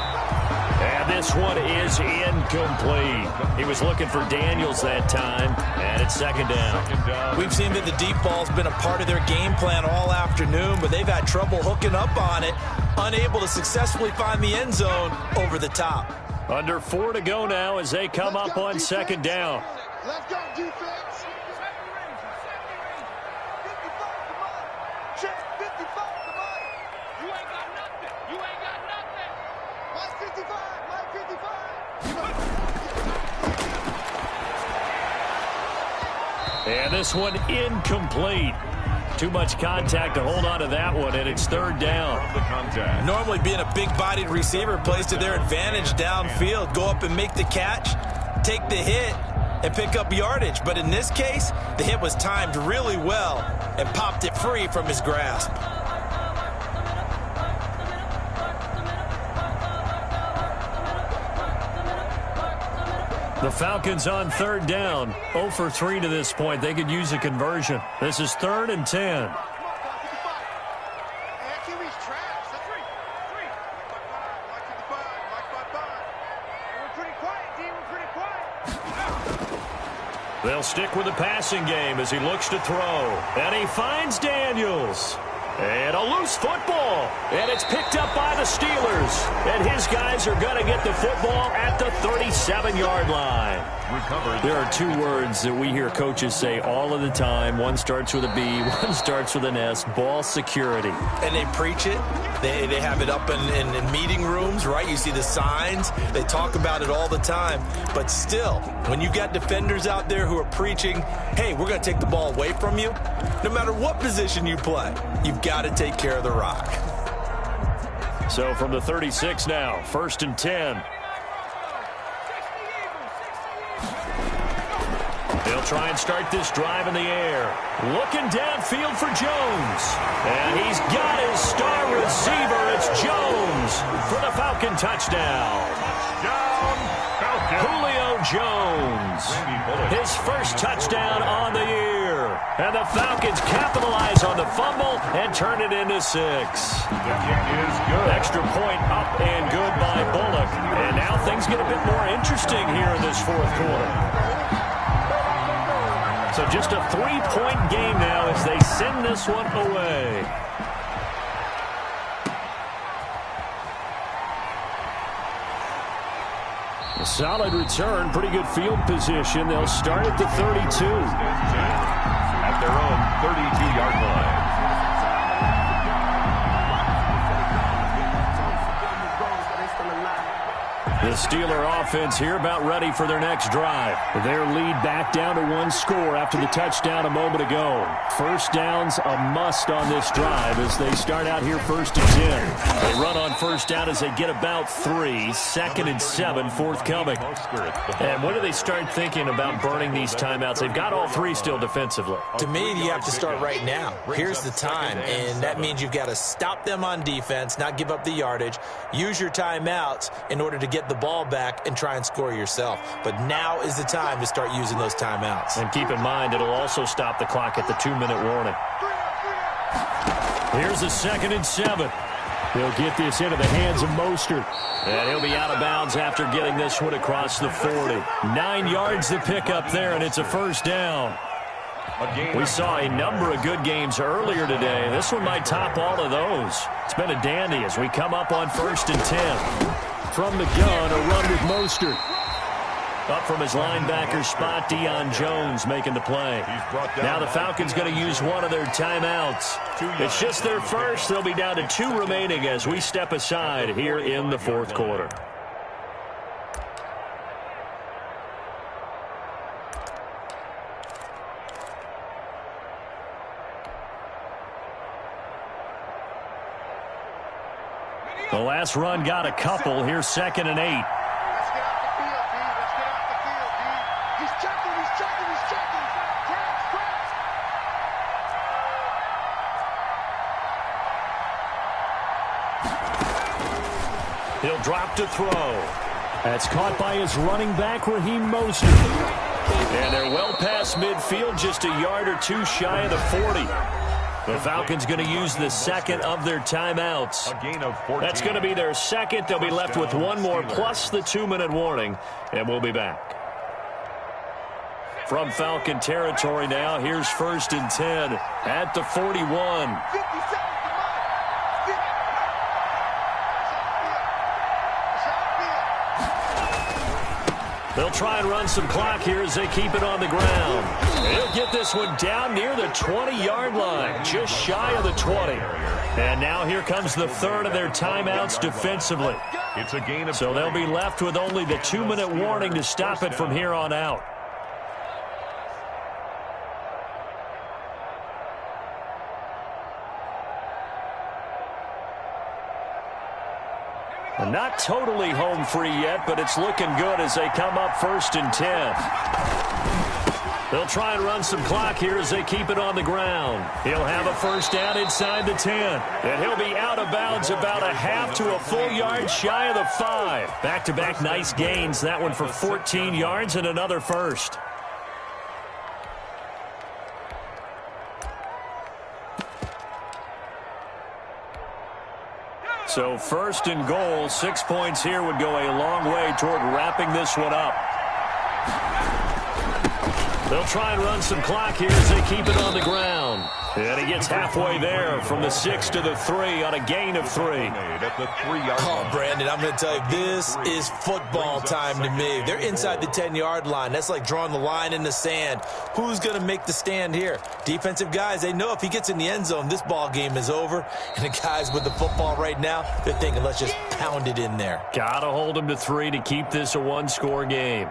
And this one is incomplete. He was looking for Daniels that time, and it's 2nd down. We've seen that the deep ball's been a part of their game plan all afternoon, but they've had trouble hooking up on it, unable to successfully find the end zone over the top. Under 4 to go now as they come up on 2nd down. Let's go, defense. Check 55, come on. You ain't got nothing. You ain't got nothing. Mike 55, Mike 55. And this one incomplete. Too much contact to hold on to that one, and it's 3rd down. Normally being a big-bodied receiver plays to their advantage downfield. Go up and make the catch, take the hit, and pick up yardage. But in this case, the hit was timed really well and popped it free from his grasp. The Falcons on 3rd down. 0 for 3 to this point. They could use a conversion. This is 3rd and 10. They'll stick with the passing game as he looks to throw. And he finds Daniels. And a loose football. And it's picked up by the Steelers. And his guys are going to get the football at the 37-yard line. Recovered. There are 2 words that we hear coaches say all of the time. One starts with a B, one starts with an S. Ball security. And they preach it. They have it up in meeting rooms, right? You see the signs. They talk about it all the time. But still, when you got defenders out there who are preaching, hey, we're going to take the ball away from you, no matter what position you play, you've got to take care of the rock. So from the 36 now, 1st and 10. They'll try and start this drive in the air. Looking downfield for Jones. And he's got his star receiver. It's Jones for the Falcon touchdown. Julio Jones. His first touchdown on the year. And the Falcons capitalize on the fumble and turn it into 6. The kick is good. Extra point up and good by Bullock. And now things get a bit more interesting here in this 4th quarter. So just a 3-point game now as they send this one away. A solid return, pretty good field position. They'll start at the 32. At their own 32-yard line. The Steeler offense here about ready for their next drive. Their lead back down to 1 score after the touchdown a moment ago. First down's a must on this drive as they start out here 1st and 10. They run on first down as they get about 3. 2nd and 7 forthcoming. And when do they start thinking about burning these timeouts? They've got all 3 still defensively. To me, you have to start right now. Here's the time, and that means you've got to stop them on defense, not give up the yardage, use your timeouts in order to get the ball back and try and score yourself. But now is the time to start using those timeouts. And keep in mind, it'll also stop the clock at the 2-minute warning. Here's a 2nd and 7. He'll get this into the hands of Mostert. And he'll be out of bounds after getting this one across the 40. 9 yards to pick up there, and it's a first down. We saw a number of good games earlier today. This one might top all of those. It's been a dandy as we come up on 1st and 10. From the gun, a run with Mostert. Up from his linebacker spot, Deion Jones making the play. Now the Falcons going to use one of their timeouts. It's just their first. They'll be down to 2 remaining as we step aside here in the 4th quarter. The last run got a couple. Here's 2nd and 8. Let's get off the field, D. Let's get off the field, D. He's checking, he's checking, he's checking. Press. He'll drop to throw. That's caught by his running back, Raheem Mostert. And they're well past midfield, just a yard or 2 shy of the 40. The Falcons going to use the 2nd of their timeouts. That's going to be their 2nd. They'll be left with 1 more plus the 2-minute warning, and we'll be back. From Falcon territory now, here's 1st and 10 at the 41. They'll try and run some clock here as they keep it on the ground. They'll get this one down near the 20-yard line, just shy of the 20. And now here comes the 3rd of their timeouts defensively. So they'll be left with only the 2-minute warning to stop it from here on out. Not totally home free yet, but it's looking good as they come up 1st and 10. They'll try and run some clock here as they keep it on the ground. He'll have a first down inside the 10. And he'll be out of bounds about a half to a full yard shy of the 5. Back-to-back nice gains. That one for 14 yards and another first. So 1st and goal, 6 points here would go a long way toward wrapping this one up. They'll try and run some clock here as they keep it on the ground. And he gets halfway there from the 6 to the 3 on a gain of 3. Oh, Brandon, I'm going to tell you, this is football time to me. They're inside the 10-yard line. That's like drawing the line in the sand. Who's going to make the stand here? Defensive guys, they know if he gets in the end zone, this ball game is over. And the guys with the football right now, they're thinking, let's just pound it in there. Got to hold them to 3 to keep this a 1-score game.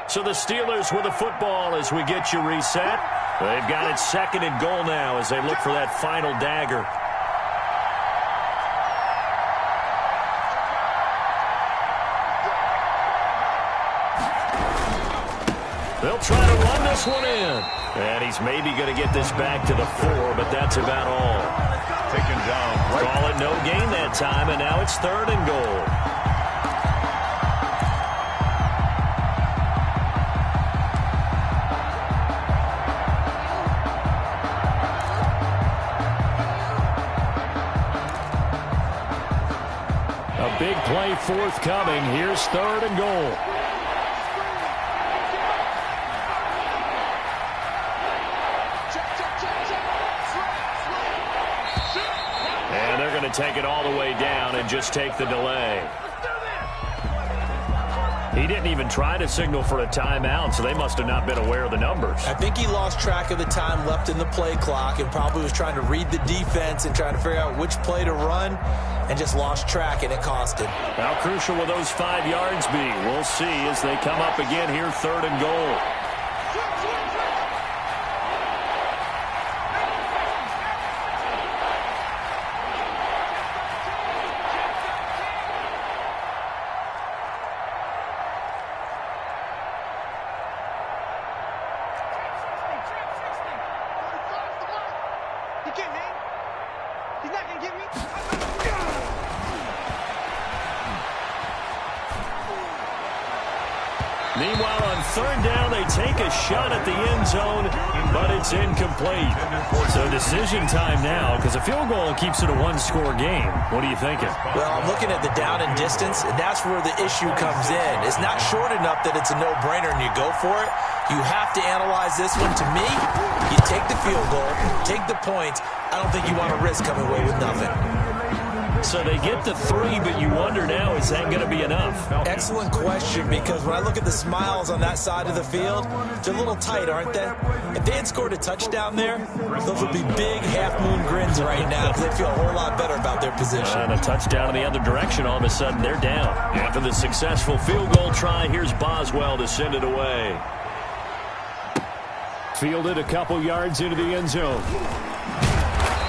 So the Steelers with the football as we get you reset. They've got it 2nd and goal now as they look for that final dagger. They'll try to run this one in. And he's maybe going to get this back to the 4, but that's about all. Taken down. Call it no gain that time, and now it's 3rd and goal. Big play forthcoming. Here's 3rd and goal. And they're going to take it all the way down and just take the delay. He didn't even try to signal for a timeout, so they must have not been aware of the numbers. I think he lost track of the time left in the play clock and probably was trying to read the defense and trying to figure out which play to run and just lost track, and it cost him. How crucial will those 5 yards be? We'll see as they come up again here, 3rd and goal. Meanwhile, on 3rd down, they take a shot at the end zone, but it's incomplete. So decision time now, because a field goal keeps it a one-score game. What are you thinking? Well, I'm looking at the down and distance, and that's where the issue comes in. It's not short enough that it's a no-brainer and you go for it. You have to analyze this one. To me, you take the field goal, take the points. I don't think you want to risk coming away with nothing. So they get the 3, but you wonder now, is that going to be enough? Excellent question, because when I look at the smiles on that side of the field, they're a little tight, aren't they? If they had scored a touchdown there, those would be big half-moon grins right now because they feel a whole lot better about their position. And a touchdown in the other direction, all of a sudden they're down. After the successful field goal try, here's Boswell to send it away. Fielded a couple yards into the end zone.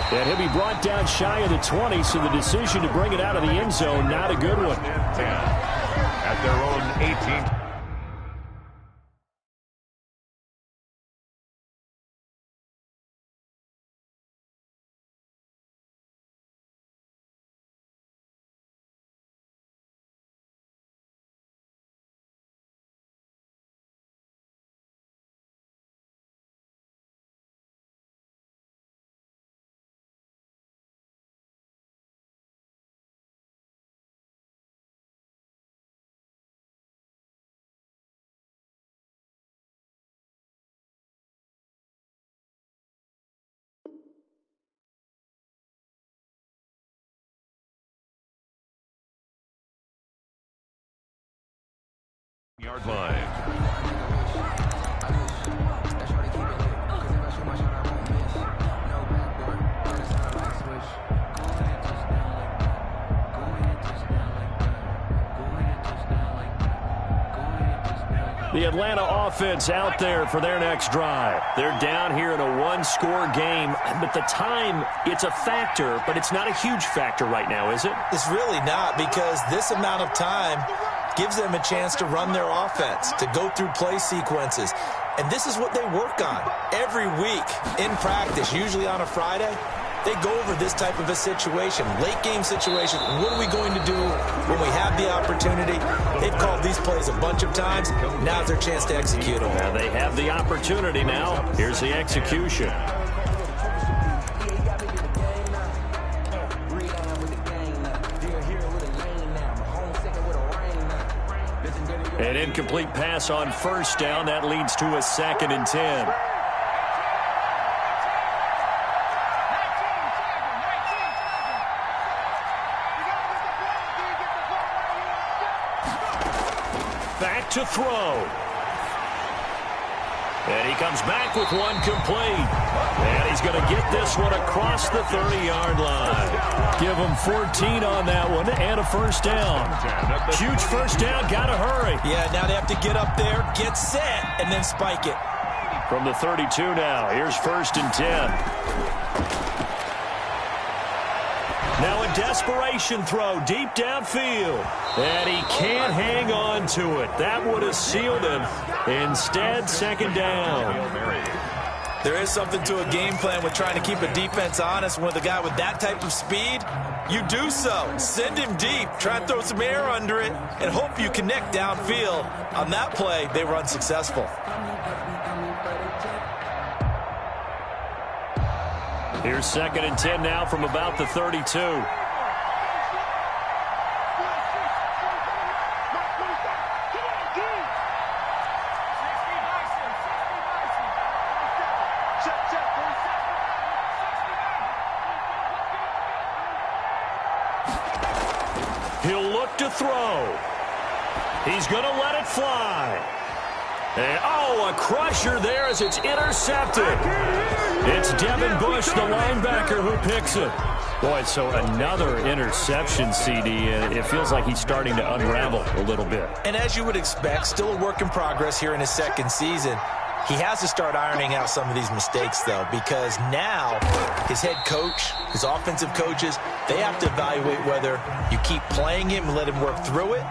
And he'll be brought down shy of the 20, so the decision to bring it out of the end zone, not a good one. 10 at their own 18. Yard line. The Atlanta offense out there for their next drive. They're down here in a one-score game, but the time, it's a factor, but it's not a huge factor right now, is it? It's really not, because this amount of time gives them a chance to run their offense, to go through play sequences. And this is what they work on every week in practice, usually on a Friday. They go over this type of a situation, late game situation. What are we going to do when we have the opportunity? They've called these plays a bunch of times. Now's their chance to execute them. Now they have the opportunity now. Here's the execution. An incomplete pass on 1st down. That leads to a 2nd and 10. Back to throw. And he comes back with one complete. And he's going to get this one across the 30-yard line. Give him 14 on that one and a 1st down. Huge 1st down. Got to hurry. Yeah, now they have to get up there, get set, and then spike it. From the 32 now. Here's 1st and 10. Now a desperation throw deep downfield. And he can't hang on to it. That would have sealed him. Instead, 2nd down. There is something to a game plan with trying to keep a defense honest. With a guy with that type of speed, you do so. Send him deep. Try and throw some air under it and hope you connect downfield. On that play, they were unsuccessful. Here's 2nd and 10 now from about the 32. He'll look to throw. He's going to let it fly. And, oh, a crusher there as it's intercepted. It's Devin Bush, the linebacker, who picks it. Boy, so another interception, CD. It feels like he's starting to unravel a little bit. And as you would expect, still a work in progress here in his second season. He has to start ironing out some of these mistakes, though, because now his head coach, his offensive coaches, they have to evaluate whether you keep playing him and let him work through it,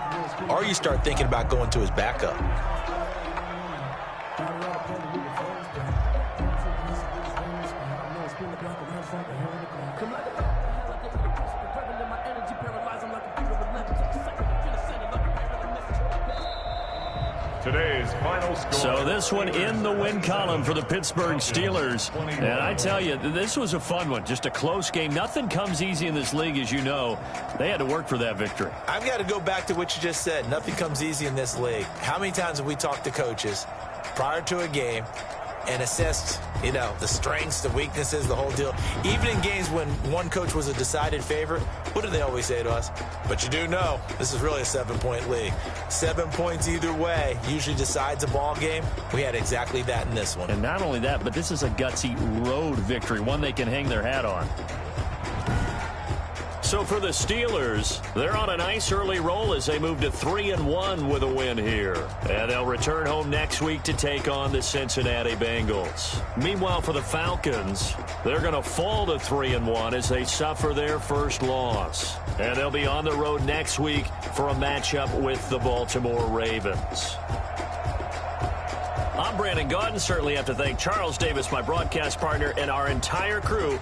or you start thinking about going to his backup. Today's final score. So this one in the win column for the Pittsburgh Steelers. And I tell you, this was a fun one. Just a close game. Nothing comes easy in this league, as you know. They had to work for that victory. I've got to go back to what you just said. Nothing comes easy in this league. How many times have we talked to coaches prior to a game and assessed, the strengths, the weaknesses, the whole deal? Even in games when one coach was a decided favorite, what do they always say to us? But you do know, this is really a 7-point league. 7 points either way usually decides a ball game. We had exactly that in this one. And not only that, but this is a gutsy road victory, one they can hang their hat on. So for the Steelers, they're on a nice early roll as they move to 3-1 with a win here. And they'll return home next week to take on the Cincinnati Bengals. Meanwhile, for the Falcons, they're going to fall to 3-1 as they suffer their first loss. And they'll be on the road next week for a matchup with the Baltimore Ravens. I'm Brandon Gaudin. Certainly have to thank Charles Davis, my broadcast partner, and our entire crew.